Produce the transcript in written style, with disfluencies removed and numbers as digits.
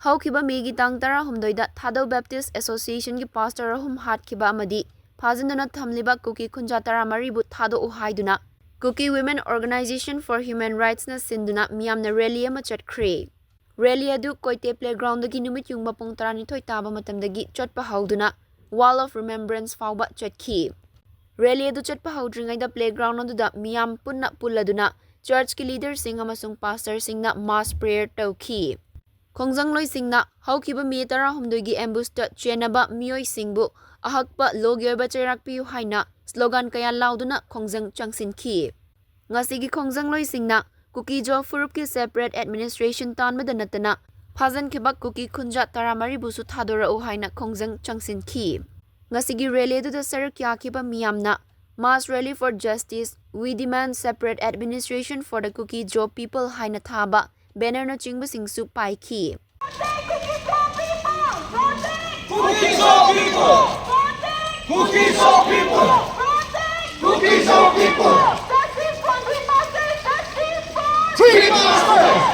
Haukiba megi tang tara humdoida Thado Baptist Association ki pastor hum hatkiba amadi phajinduna thamliba Kuki khunja tara maribu thado uhaiduna Kuki Women Organization for Human Rights na sinduna miyamna rally ama chatkhre. Rally adu Koite Playground dagi numit yungba pung 12 taba matamdagi chotpa hauduna Wall of Remembrance fauba chatki. Rally adu chatpa haudringaida playground aduda miyam punna pulladuna church ki leader sing amasung pastor singna mass prayer tawki. Khongjang singna haukiba mi tara humdoigi ambusta chenaba mioi singbu ahakpa logyoba chairakpiu haina slogan kaya lauduna khongjang changsinki. Ngasigi khongjang singna Kuki jo furup ki separate administration tanmada natana phajan khibak Kuki khunja taramari busu thadora u haina khongjang changsinki. Ngasigi rally du da sarak yakiba miyamna Mass Rally for Justice, we demand separate administration for the Kuki jo people haina thaba banner na chingba singsu pai ki. Cookies all people! Cookies all people! Cookies all people! Justice for the masses! Justice for the masses!